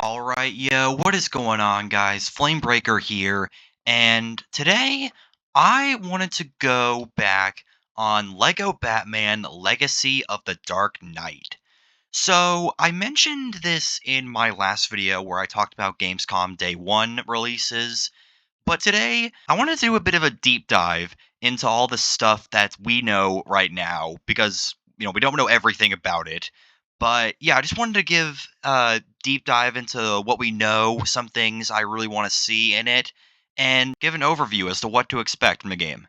Alright, yo, what is going on, guys? Flamebreaker here, and today I wanted to go back on Lego Batman Legacy of the Dark Knight. So, I mentioned this in my last video where I talked about Gamescom Day 1 releases, but today I want to do a bit of a deep dive into all the stuff that we know right now because, we don't know everything about it. But yeah, I just wanted to give a deep dive into what we know, some things I really want to see in it, and give an overview as to what to expect from the game.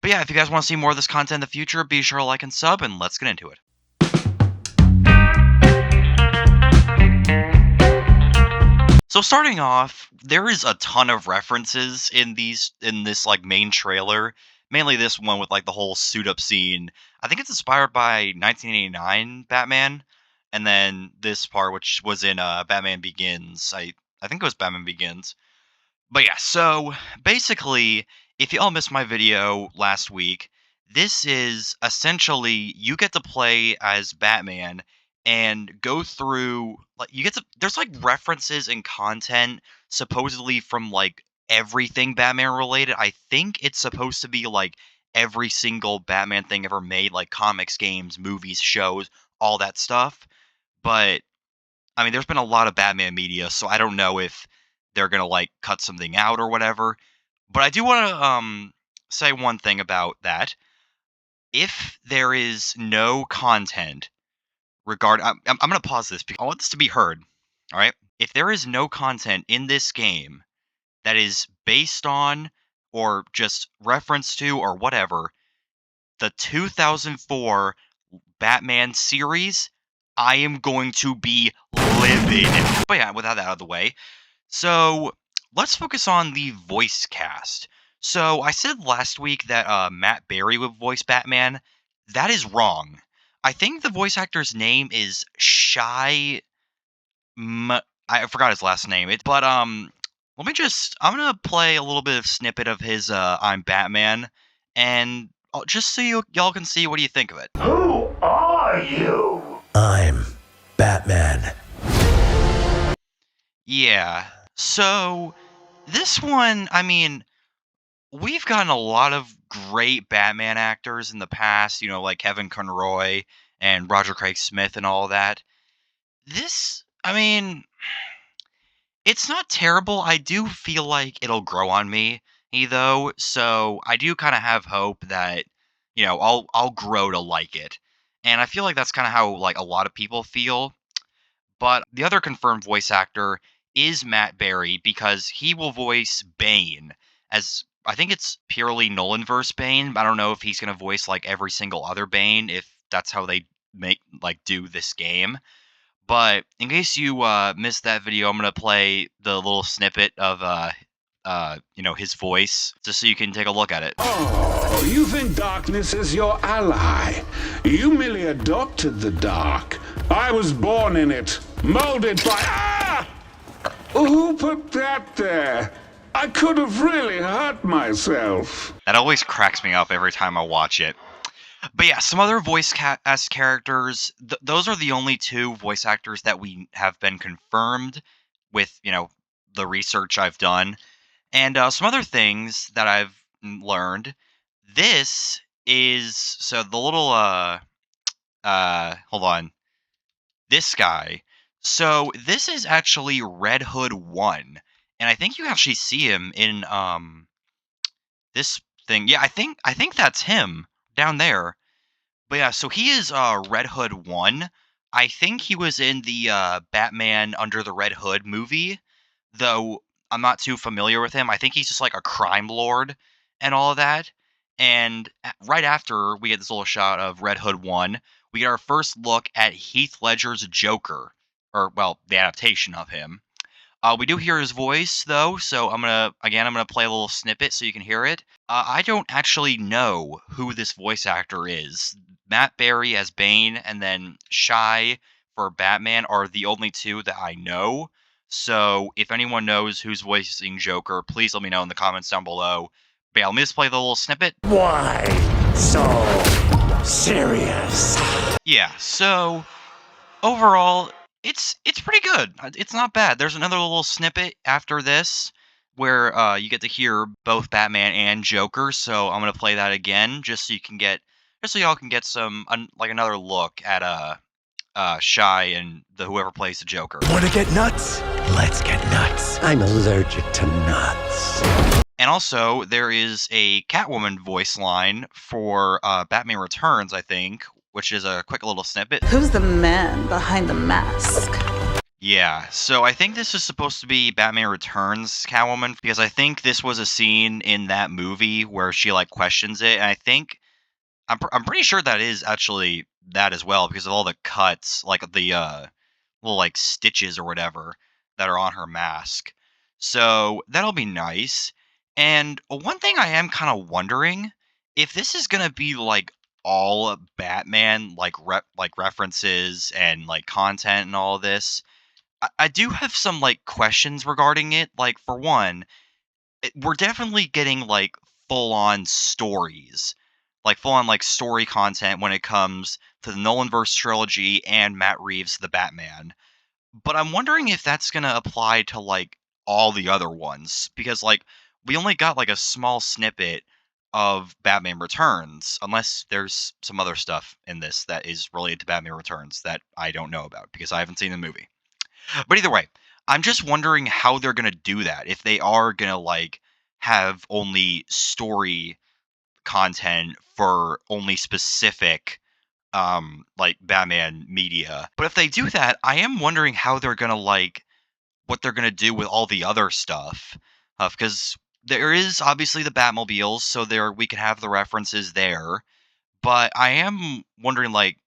But yeah, if you guys want to see more of this content in the future, be sure to like and sub, and let's get into it. So starting off, there is a ton of references in this like main trailer. Mainly this one with like the whole suit up scene. I think it's inspired by 1989 Batman, and then this part which was in Batman Begins. I think it was Batman Begins. But yeah, so basically, if you all missed my video last week, this is essentially you get to play as Batman and go through like you get to there's like references and content supposedly from like everything Batman related. I think it's supposed to be like every single Batman thing ever made, like comics, games, movies, shows, all that stuff. But I mean, there's been a lot of Batman media, so I don't know if they're gonna like cut something out or whatever. But I do want to say one thing about that. If there is no content I'm gonna pause this because I want this to be heard. All right. If there is no content in this game that is based on or just reference to or whatever the 2004 Batman series, I am going to be livid. But yeah, without that out of the way, so let's focus on the voice cast. So I said last week that Matt Berry would voice Batman. That is wrong. I think the voice actor's name is I forgot his last name. Let me just. I'm gonna play a little bit of snippet of his "I'm Batman," and just so y'all can see what do you think of it. Who are you? I'm Batman. Yeah. So this one, I mean, we've gotten a lot of great Batman actors in the past, like Kevin Conroy and Roger Craig Smith and all that. This, I mean, it's not terrible. I do feel like it'll grow on me, though. So I do kind of have hope that, I'll grow to like it. And I feel like that's kind of how like a lot of people feel. But the other confirmed voice actor is Matt Berry because he will voice Bane as I think it's purely Nolanverse Bane. I don't know if he's going to voice like every single other Bane if that's how they do this game. But in case you missed that video, I'm going to play the little snippet of his voice just so you can take a look at it. Oh, you think darkness is your ally. You merely adopted the dark. I was born in it, molded by... Ah! Who put that there? I could have really hurt myself. That always cracks me up every time I watch it. But yeah, some other voice cast characters, those are the only two voice actors that we have been confirmed with, the research I've done. And some other things that I've learned. This is, so the little, hold on. This guy. So this is actually Red Hood 1. And I think you actually see him in, this thing. Yeah, I think that's him down there. But yeah, so he is Red Hood 1. I think he was in the Batman Under the Red Hood movie, though I'm not too familiar with him. I think he's just like a crime lord and all of that. And right after we get this little shot of Red Hood 1, we get our first look at Heath Ledger's Joker, or well, the adaptation of him. We do hear his voice though, so I'm gonna play a little snippet so you can hear it. I don't actually know who this voice actor is. Matt Berry as Bane and then Shy for Batman are the only two that I know. So if anyone knows who's voicing Joker, please let me know in the comments down below. But yeah, let me just play the little snippet. Why so serious? Yeah, so overall, It's pretty good. It's not bad. There's another little snippet after this where you get to hear both Batman and Joker. So I'm gonna play that again just so you can get just so y'all can get some like another look at Shy and the whoever plays the Joker. Wanna get nuts? Let's get nuts. I'm allergic to nuts. And also there is a Catwoman voice line for Batman Returns, I think, which is a quick little snippet. Who's the man behind the mask? Yeah, so I think this is supposed to be Batman Returns Catwoman because I think this was a scene in that movie where she like questions it, and I think I'm pretty sure that is actually that as well because of all the cuts, like the little like stitches or whatever that are on her mask. So that'll be nice. And one thing I am kind of wondering if this is gonna be like all Batman like references and like content and all this. I do have some like questions regarding it. Like for one, we're definitely getting like full on stories, like full on like story content when it comes to the Nolanverse trilogy and Matt Reeves' The Batman. But I'm wondering if that's gonna apply to like all the other ones because like we only got like a small snippet of Batman Returns, unless there's some other stuff in this that is related to Batman Returns that I don't know about because I haven't seen the movie. But either way, I'm just wondering how they're gonna do that. If they are gonna like have only story content for only specific like Batman media. But if they do that, I am wondering how they're gonna like what they're gonna do with all the other stuff. Because there is obviously the Batmobiles, so there we can have the references there. But I am wondering like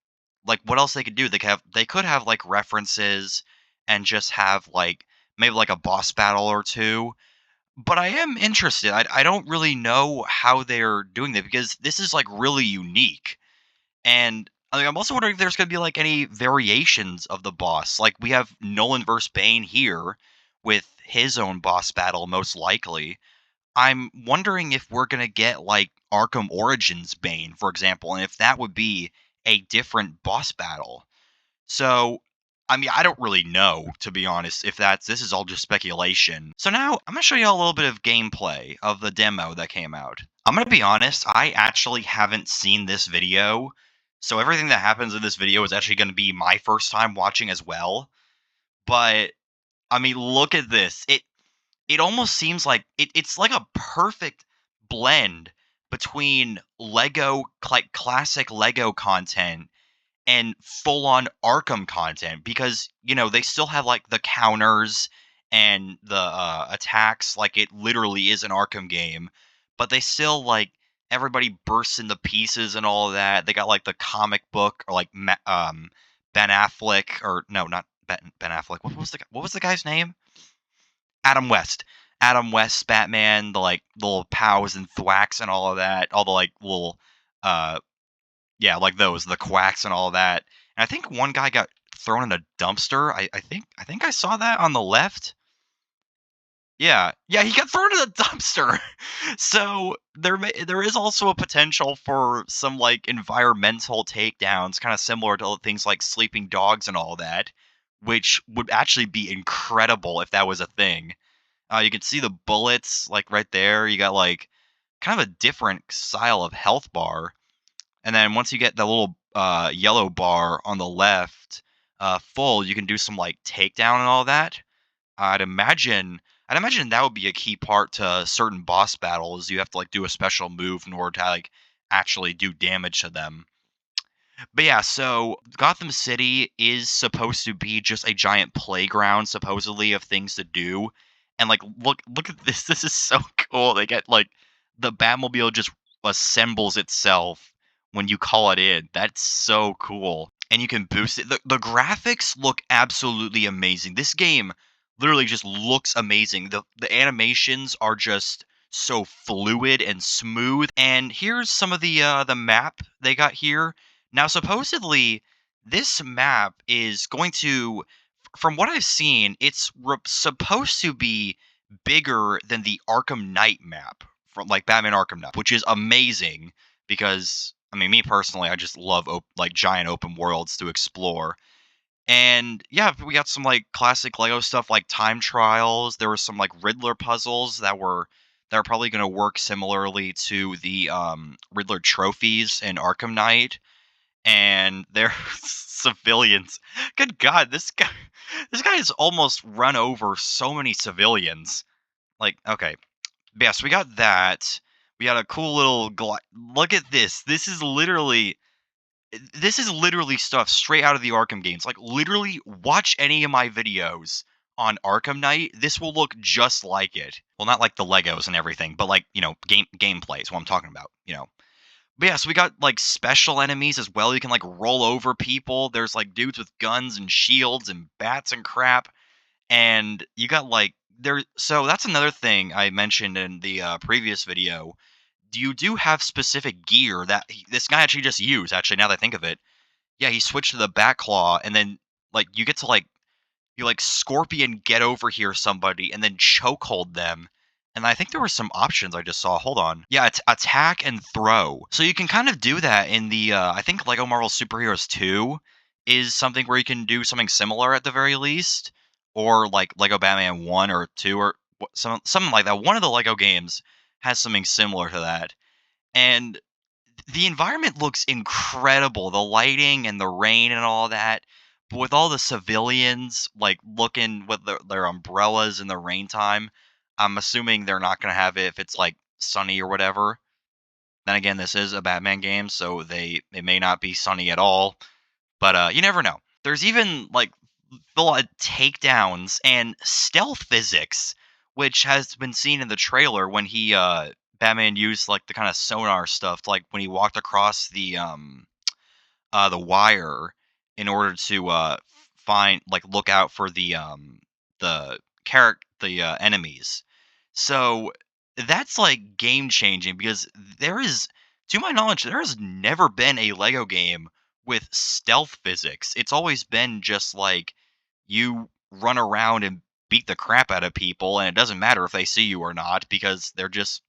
what else they could do. They could have like references and just have like maybe like a boss battle or two. But I am interested. I don't really know how they're doing that because this is like really unique. And I'm also wondering if there's going to be like any variations of the boss. Like we have Nolan versus Bane here with his own boss battle, most likely. I'm wondering if we're going to get like Arkham Origins Bane, for example, and if that would be a different boss battle. So, I mean, I don't really know, to be honest, if this is all just speculation. So now I'm going to show you a little bit of gameplay of the demo that came out. I'm going to be honest, I actually haven't seen this video. So everything that happens in this video is actually going to be my first time watching as well. But I mean, look at this. It almost seems like it's like a perfect blend between Lego like classic Lego content and full on Arkham content because they still have like the counters and the attacks like it literally is an Arkham game, but they still like everybody bursts into pieces and all of that. They got like the comic book or like Ben Affleck or no, not Ben Affleck. What was the guy's name? Adam West. Adam West's Batman, the like little pows and thwacks and all of that, all the like little uh yeah, like those, the quacks and all that. And I think one guy got thrown in a dumpster. I think I saw that on the left. Yeah, yeah, he got thrown in a dumpster. So there is also a potential for some like environmental takedowns, kind of similar to things like sleeping dogs and all that, which would actually be incredible if that was a thing. You can see the bullets like right there. You got like kind of a different style of health bar. And then once you get the little yellow bar on the left full, you can do some like takedown and all that. I'd imagine that would be a key part to certain boss battles. You have to like do a special move in order to like actually do damage to them. But yeah, so Gotham City is supposed to be just a giant playground, supposedly, of things to do. And like, look at this. This is so cool. They get like the Batmobile just assembles itself when you call it in. That's so cool. And you can boost it. The graphics look absolutely amazing. This game literally just looks amazing. The animations are just so fluid and smooth. And here's some of the map they got here. Now, supposedly, this map is going to, from what I've seen, it's supposed to be bigger than the Arkham Knight map from like Batman Arkham Knight, which is amazing because I mean, me personally, I just love like giant open worlds to explore. And yeah, we got some like classic Lego stuff like time trials. There were some like Riddler puzzles that are probably going to work similarly to the Riddler trophies in Arkham Knight. And there's civilians. Good God, this guy has almost run over so many civilians. Like, okay, yes, we got that. We got a cool little look at this. This is literally stuff straight out of the Arkham games. Like, literally, watch any of my videos on Arkham Knight. This will look just like it. Well, not like the Legos and everything, but like, gameplay is what I'm talking about. But yeah, so we got like special enemies as well. You can like roll over people. There's like dudes with guns and shields and bats and crap. And you got like there. So that's another thing I mentioned in the previous video. You do have specific gear that this guy actually just used. Actually, now that I think of it, yeah, he switched to the back claw, and then like you get to like scorpion get over here somebody, and then chokehold them. And I think there were some options I just saw. Hold on. Yeah, it's attack and throw. So you can kind of do that in the I think Lego Marvel Superheroes 2 is something where you can do something similar at the very least, or like Lego Batman 1 or 2 or something like that. One of the Lego games has something similar to that. And the environment looks incredible. The lighting and the rain and all that. But with all the civilians like looking with their umbrellas in the rain time, I'm assuming they're not going to have it if it's like sunny or whatever. Then again, this is a Batman game, so it may not be sunny at all. But you never know. There's even like a lot of takedowns and stealth physics, which has been seen in the trailer when he Batman used like the kind of sonar stuff, like when he walked across the wire in order to find like look out for the enemies. So that's like game changing because there is, to my knowledge, there has never been a Lego game with stealth physics. It's always been just like you run around and beat the crap out of people, and it doesn't matter if they see you or not because they're just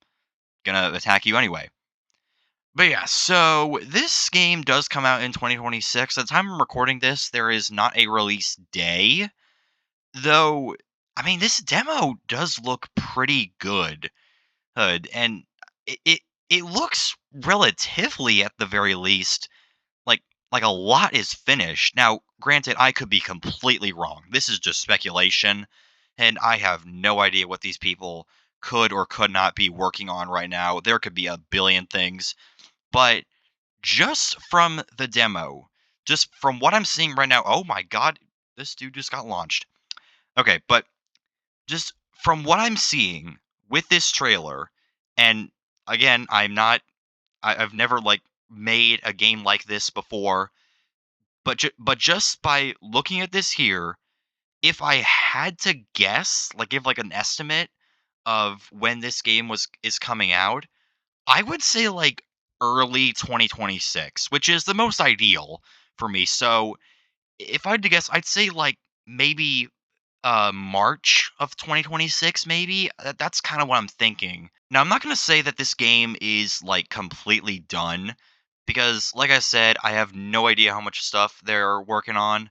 gonna attack you anyway. But yeah, so this game does come out in 2026. At the time I'm recording this, there is not a release day, though. I mean, this demo does look pretty good, and it looks relatively, at the very least, like a lot is finished. Now, granted, I could be completely wrong. This is just speculation, and I have no idea what these people could or could not be working on right now. There could be a billion things, but just from the demo, just from what I'm seeing right now, oh my god, this dude just got launched. Okay, but just from what I'm seeing with this trailer, and again, I've never like made a game like this before, but but just by looking at this here, if I had to guess, like give like an estimate of when this game is coming out, I would say like early 2026, which is the most ideal for me. So if I had to guess, I'd say like maybe March of 2026, maybe. That's kind of what I'm thinking. Now, I'm not going to say that this game is like completely done because, like I said, I have no idea how much stuff they're working on,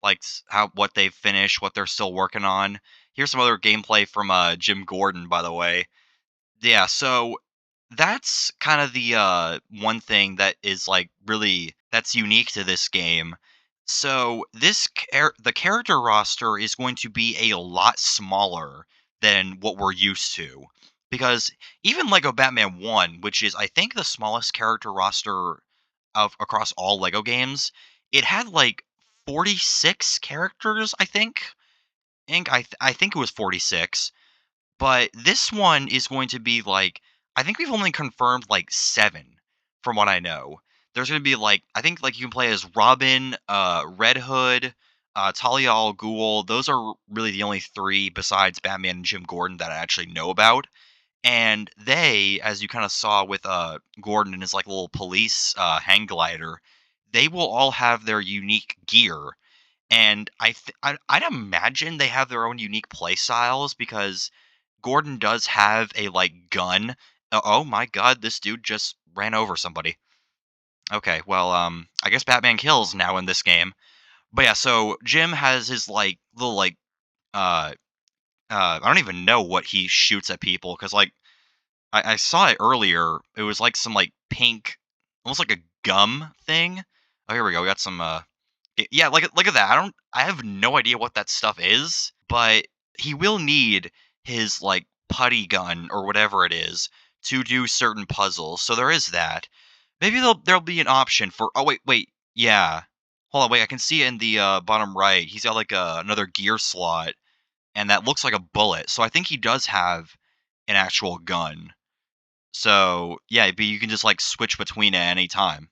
like how what they've finished, what they're still working on. Here's some other gameplay from Jim Gordon, by the way. Yeah, so that's kind of the one thing that is like really that's unique to this game. So the character roster is going to be a lot smaller than what we're used to, because even Lego Batman 1, which is I think the smallest character roster of across all Lego games, it had like 46 characters, I think. I think it was 46, but this one is going to be like I think we've only confirmed like 7 from what I know. There's going to be like I think like you can play as Robin, Red Hood, Talia al Ghul. Those are really the only 3 besides Batman and Jim Gordon that I actually know about. And they, as you kind of saw with Gordon and his like little police hang glider, they will all have their unique gear. And I'd imagine they have their own unique play styles because Gordon does have a like gun. Oh my god, this dude just ran over somebody. Okay, well, I guess Batman kills now in this game. But yeah, so Jim has his like little like uh I don't even know what he shoots at people because like I saw it earlier. It was like some like pink, almost like a gum thing. Oh, here we go. We got some. Yeah, look at that. I have no idea what that stuff is, but he will need his like putty gun or whatever it is to do certain puzzles. So there is that. Maybe there'll be an option for. Oh wait, yeah. Hold on, wait. I can see it in the bottom right. He's got like another gear slot, and that looks like a bullet. So I think he does have an actual gun. So, yeah, but you can just, like, switch between it at any time.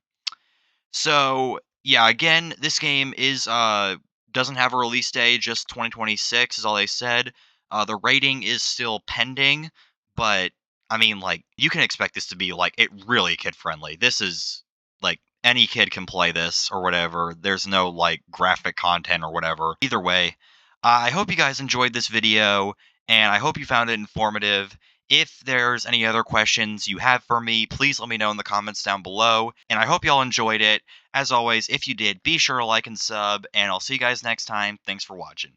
So, yeah, again, this game is, doesn't have a release date, just 2026 is all they said. The rating is still pending, but, I mean, like, you can expect this to be, like, it really kid-friendly. This is, like, any kid can play this or whatever. There's no, like, graphic content or whatever. Either way, I hope you guys enjoyed this video, and I hope you found it informative. If there's any other questions you have for me, please let me know in the comments down below. And I hope y'all enjoyed it. As always, if you did, be sure to like and sub, and I'll see you guys next time. Thanks for watching.